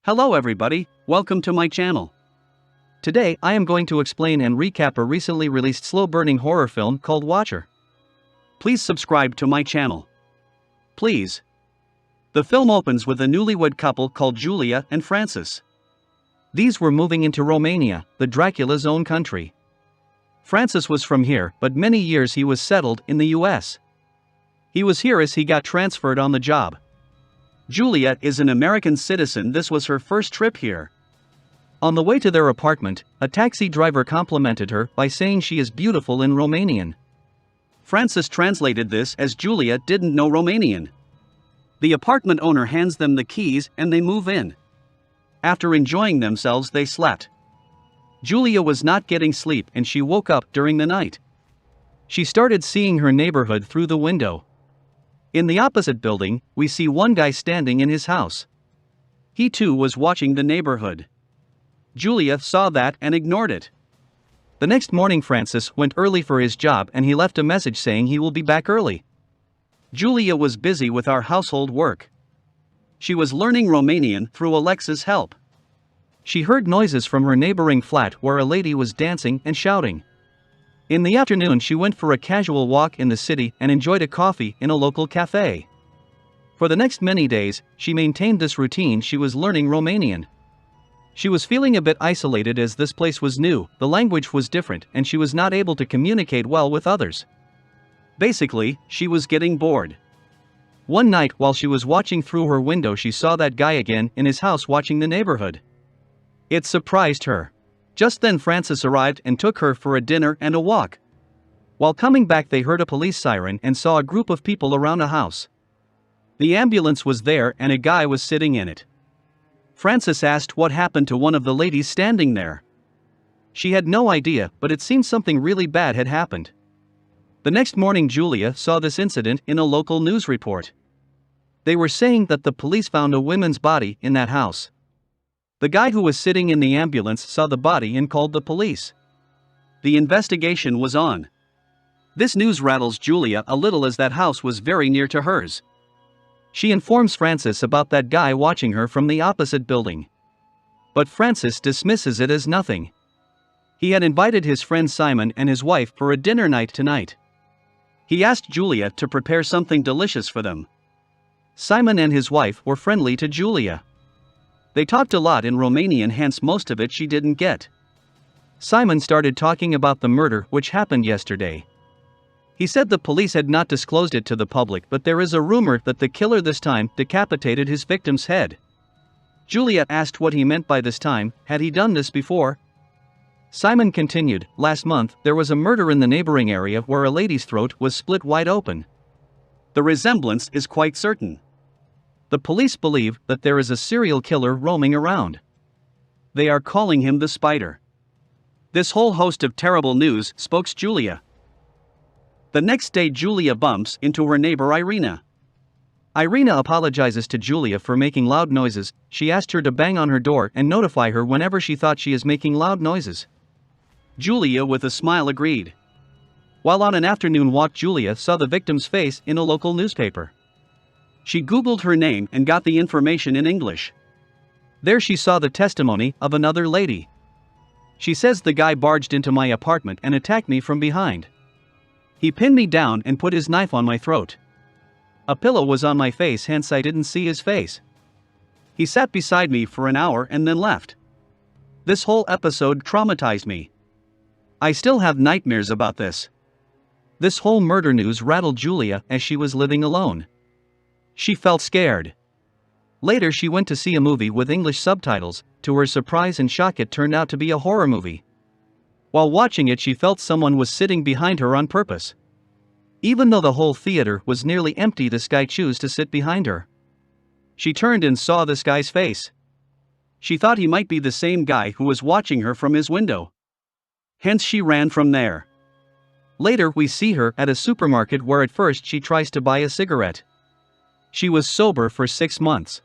Hello everybody, welcome to my channel. Today I am going to explain and recap a recently released slow-burning horror film called Watcher. Please subscribe to my channel. Please. The film opens with a newlywed couple called Julia and Francis. These were moving into Romania, the Dracula's own country. Francis was from here, but many years he was settled in the US. He was here as he got transferred on the job. Julia is an American citizen. This was her first trip here. On the way to their apartment, a taxi driver complimented her by saying she is beautiful in Romanian. Francis translated this as Julia didn't know Romanian. The apartment owner hands them the keys and they move in. After enjoying themselves, they slept. Julia was not getting sleep and she woke up during the night. She started seeing her neighborhood through the window. In the opposite building, we see one guy standing in his house. He too was watching the neighborhood. Julia saw that and ignored it. The next morning Francis went early for his job and he left a message saying he will be back early. Julia was busy with our household work. She was learning Romanian through Alexa's help. She heard noises from her neighboring flat where a lady was dancing and shouting. In the afternoon she went for a casual walk in the city and enjoyed a coffee in a local cafe. For the next many days, she maintained this routine. She was learning Romanian. She was feeling a bit isolated as this place was new, the language was different, and she was not able to communicate well with others. Basically, she was getting bored. One night while she was watching through her window she saw that guy again in his house watching the neighborhood. It surprised her. Just then Francis arrived and took her for a dinner and a walk. While coming back they heard a police siren and saw a group of people around a house. The ambulance was there and a guy was sitting in it. Francis asked what happened to one of the ladies standing there. She had no idea, but it seemed something really bad had happened. The next morning Julia saw this incident in a local news report. They were saying that the police found a woman's body in that house. The guy who was sitting in the ambulance saw the body and called the police. The investigation was on. This news rattles Julia a little as that house was very near to hers. She informs Francis about that guy watching her from the opposite building. But Francis dismisses it as nothing. He had invited his friend Simon and his wife for a dinner night tonight. He asked Julia to prepare something delicious for them. Simon and his wife were friendly to Julia. They talked a lot in Romanian, hence most of it she didn't get. Simon started talking about the murder which happened yesterday. He said the police had not disclosed it to the public, but there is a rumor that the killer this time decapitated his victim's head. Julia asked what he meant by this time. Had he done this before? Simon continued, last month there was a murder in the neighboring area where a lady's throat was split wide open. The resemblance is quite certain. The police believe that there is a serial killer roaming around. They are calling him the Spider. This whole host of terrible news spokes Julia. The next day Julia bumps into her neighbor Irina. Irina apologizes to Julia for making loud noises. She asked her to bang on her door and notify her whenever she thought she is making loud noises. Julia with a smile agreed. While on an afternoon walk Julia saw the victim's face in a local newspaper. She googled her name and got the information in English. There she saw the testimony of another lady. She says the guy barged into my apartment and attacked me from behind. He pinned me down and put his knife on my throat. A pillow was on my face, hence I didn't see his face. He sat beside me for an hour and then left. This whole episode traumatized me. I still have nightmares about this. This whole murder news rattled Julia as she was living alone. She felt scared. Later she went to see a movie with English subtitles. To her surprise and shock it turned out to be a horror movie. While watching it she felt someone was sitting behind her on purpose. Even though the whole theater was nearly empty, this guy chose to sit behind her. She turned and saw this guy's face. She thought he might be the same guy who was watching her from his window. Hence she ran from there. Later we see her at a supermarket where at first she tries to buy a cigarette. She was sober for 6 months.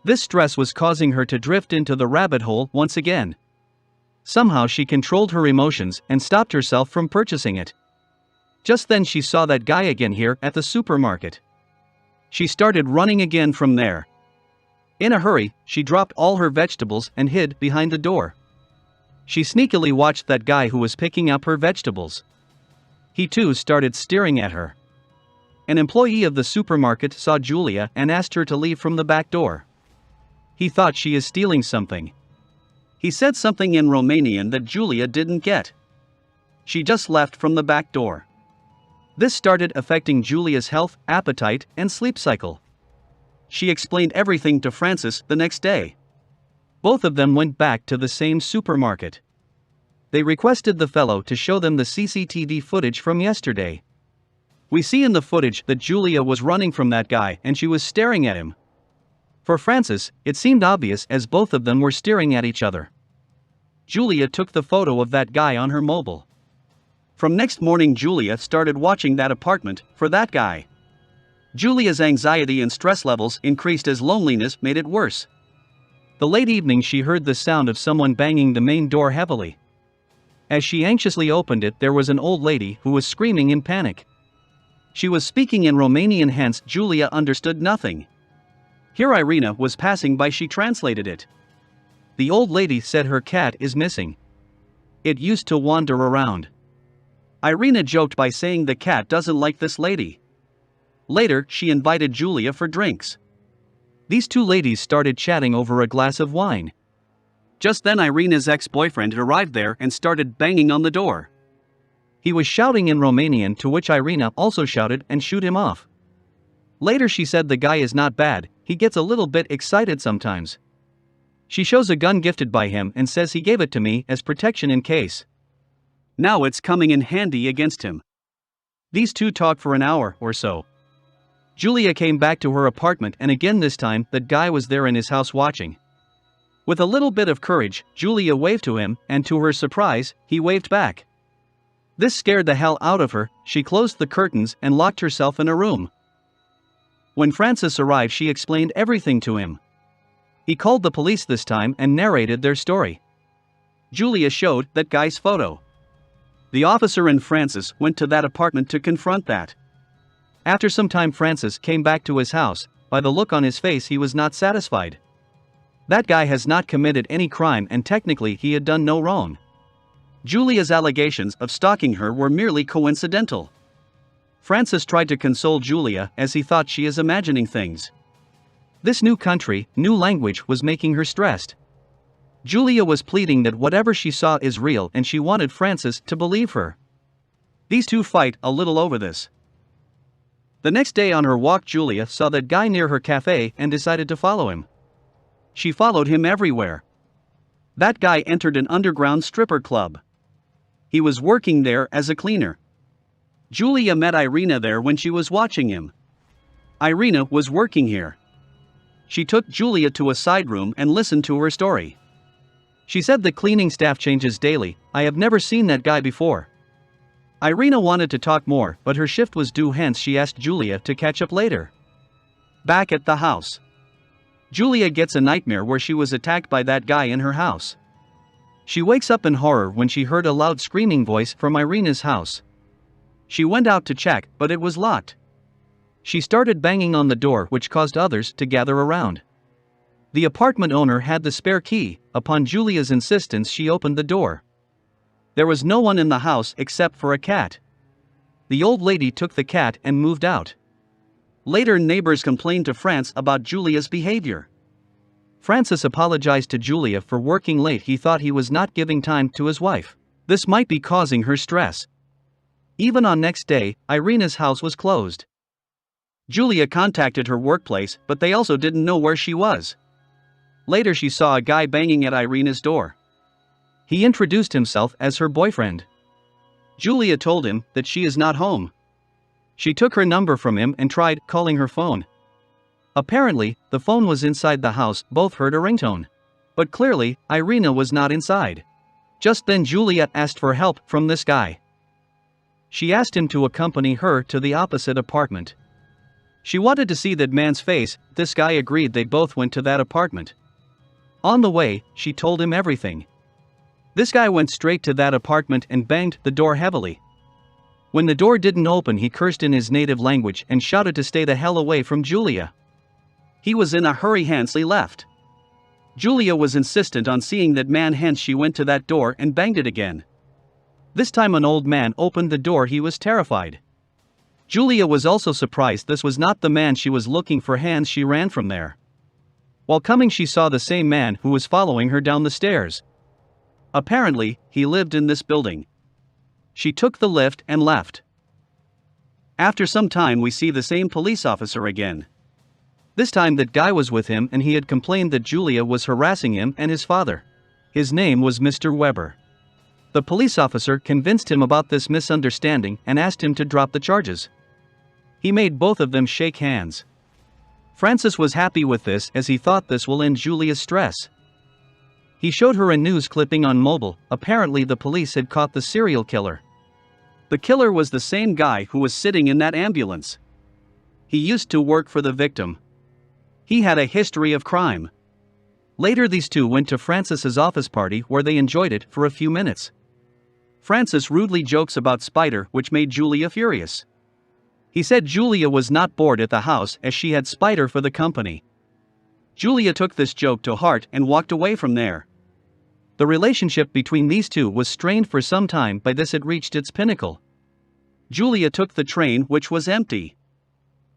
This stress was causing her to drift into the rabbit hole once again. Somehow she controlled her emotions and stopped herself from purchasing it. Just then she saw that guy again here at the supermarket. She started running again from there. In a hurry, she dropped all her vegetables and hid behind the door. She sneakily watched that guy who was picking up her vegetables. He too started staring at her. An employee of the supermarket saw Julia and asked her to leave from the back door. He thought she is stealing something. He said something in Romanian that Julia didn't get. She just left from the back door. This started affecting Julia's health, appetite, and sleep cycle. She explained everything to Francis the next day. Both of them went back to the same supermarket. They requested the fellow to show them the CCTV footage from yesterday. We see in the footage that Julia was running from that guy and she was staring at him. For Francis, it seemed obvious as both of them were staring at each other. Julia took the photo of that guy on her mobile. From next morning, Julia started watching that apartment for that guy. Julia's anxiety and stress levels increased as loneliness made it worse. The late evening she heard the sound of someone banging the main door heavily. As she anxiously opened it, there was an old lady who was screaming in panic. She was speaking in Romanian, hence Julia understood nothing. Here Irina was passing by, she translated it. The old lady said her cat is missing. It used to wander around. Irina joked by saying the cat doesn't like this lady. Later, she invited Julia for drinks. These two ladies started chatting over a glass of wine. Just then Irina's ex-boyfriend arrived there and started banging on the door. He was shouting in Romanian, to which Irina also shouted and shooed him off. Later she said the guy is not bad, he gets a little bit excited sometimes. She shows a gun gifted by him and says he gave it to me as protection in case. Now it's coming in handy against him. These two talked for an hour or so. Julia came back to her apartment and again this time that guy was there in his house watching. With a little bit of courage, Julia waved to him and to her surprise, he waved back. This scared the hell out of her. She closed the curtains and locked herself in a room. When Francis arrived, she explained everything to him. He called the police this time and narrated their story. Julia showed that guy's photo. The officer and Francis went to that apartment to confront that. After some time Francis came back to his house. By the look on his face he was not satisfied. That guy has not committed any crime and technically he had done no wrong. Julia's allegations of stalking her were merely coincidental. Francis tried to console Julia as he thought she is imagining things. This new country, new language was making her stressed. Julia was pleading that whatever she saw is real and she wanted Francis to believe her. These two fight a little over this. The next day on her walk, Julia saw that guy near her cafe and decided to follow him. She followed him everywhere. That guy entered an underground stripper club. He was working there as a cleaner. Julia met Irina there when she was watching him. Irina was working here. She took Julia to a side room and listened to her story. She said the cleaning staff changes daily. I have never seen that guy before. Irina wanted to talk more, but her shift was due, hence she asked Julia to catch up later. Back at the house, Julia gets a nightmare where she was attacked by that guy in her house. She wakes up in horror when she heard a loud screaming voice from Irina's house. She went out to check, but it was locked. She started banging on the door, which caused others to gather around. The apartment owner had the spare key. Upon Julia's insistence, she opened the door. There was no one in the house except for a cat. The old lady took the cat and moved out. Later, neighbors complained to Francis about Julia's behavior. Francis apologized to Julia for working late. He thought he was not giving time to his wife. This might be causing her stress. Even on next day, Irina's house was closed. Julia contacted her workplace, but they also didn't know where she was. Later she saw a guy banging at Irina's door. He introduced himself as her boyfriend. Julia told him that she is not home. She took her number from him and tried calling her phone. Apparently, the phone was inside the house. Both heard a ringtone. But clearly, Irina was not inside. Just then Julia asked for help from this guy. She asked him to accompany her to the opposite apartment. She wanted to see that man's face. This guy agreed. They both went to that apartment. On the way, she told him everything. This guy went straight to that apartment and banged the door heavily. When the door didn't open, he cursed in his native language and shouted to stay the hell away from Julia. He was in a hurry, hence he left. Julia was insistent on seeing that man, hence she went to that door and banged it again. This time an old man opened the door. He was terrified. Julia was also surprised this was not the man she was looking for, hence she ran from there. While coming she saw the same man who was following her down the stairs. Apparently, he lived in this building. She took the lift and left. After some time we see the same police officer again. This time that guy was with him and he had complained that Julia was harassing him and his father. His name was Mr. Weber. The police officer convinced him about this misunderstanding and asked him to drop the charges. He made both of them shake hands. Francis was happy with this as he thought this will end Julia's stress. He showed her a news clipping on mobile. Apparently the police had caught the serial killer. The killer was the same guy who was sitting in that ambulance. He used to work for the victim. He had a history of crime. Later these two went to Francis's office party where they enjoyed it for a few minutes. Francis rudely jokes about Spider, which made Julia furious. He said Julia was not bored at the house as she had Spider for the company. Julia took this joke to heart and walked away from there. The relationship between these two was strained for some time. By this it reached its pinnacle. Julia took the train, which was empty.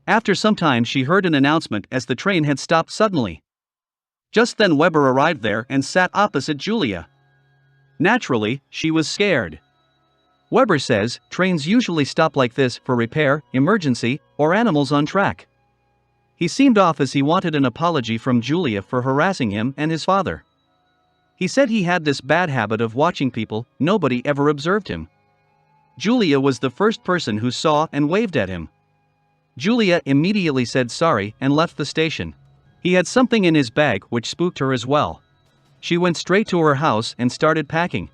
After some time she heard an announcement as the train had stopped suddenly. Just then Weber arrived there and sat opposite Julia. Naturally, she was scared. Weber says trains usually stop like this for repair, emergency, or animals on track. He seemed off as he wanted an apology from Julia for harassing him and his father. He said he had this bad habit of watching people. Nobody ever observed him. Julia was the first person who saw and waved at him. Julia immediately said sorry and left the station. He had something in his bag which spooked her as well. She went straight to her house and started packing.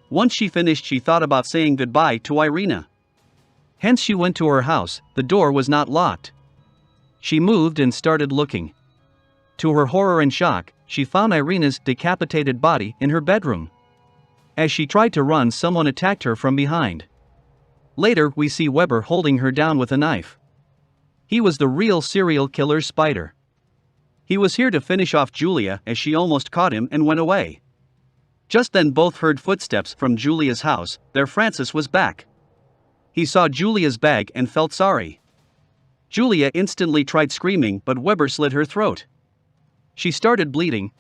Once she finished she thought about saying goodbye to Irina. Hence she went to her house. The door was not locked. She moved and started looking. To her horror and shock, she found Irina's decapitated body in her bedroom. As she tried to run, someone attacked her from behind. Later we see Weber holding her down with a knife. He was the real serial killer Spider. He was here to finish off Julia as she almost caught him and went away. Just then both heard footsteps from Julia's house. There Francis was back. He saw Julia's bag and felt sorry. Julia instantly tried screaming, but Weber slit her throat. She started bleeding.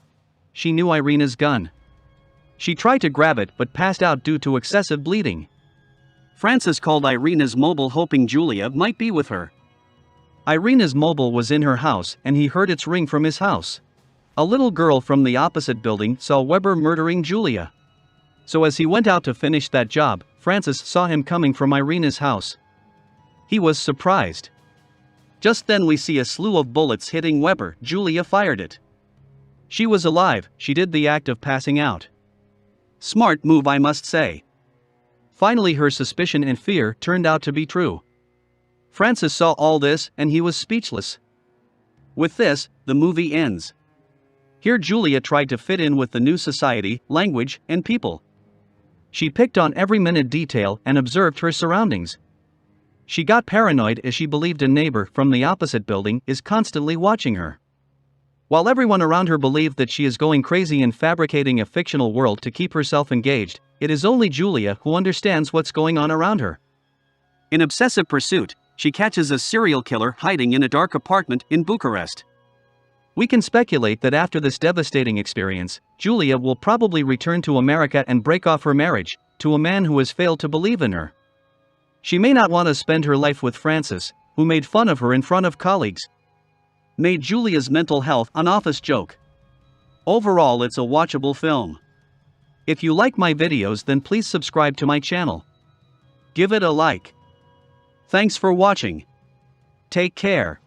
She knew Irina's gun. She tried to grab it but passed out due to excessive bleeding. Francis called Irina's mobile hoping Julia might be with her. Irina's mobile was in her house and he heard its ring from his house. A little girl from the opposite building saw Weber murdering Julia. So as he went out to finish that job, Francis saw him coming from Irina's house. He was surprised. Just then we see a slew of bullets hitting Weber. Julia fired it. She was alive. She did the act of passing out. Smart move, I must say. Finally her suspicion and fear turned out to be true. Francis saw all this and he was speechless. With this, the movie ends. Here Julia tried to fit in with the new society, language, and people. She picked on every minute detail and observed her surroundings. She got paranoid as she believed a neighbor from the opposite building is constantly watching her. While everyone around her believed that she is going crazy and fabricating a fictional world to keep herself engaged, it is only Julia who understands what's going on around her. In obsessive pursuit, she catches a serial killer hiding in a dark apartment in Bucharest. We can speculate that after this devastating experience, Julia will probably return to America and break off her marriage to a man who has failed to believe in her. She may not want to spend her life with Francis, who made fun of her in front of colleagues. Made Julia's mental health an office joke. Overall, it's a watchable film. If you like my videos, then please subscribe to my channel. Give it a like. Thanks for watching. Take care.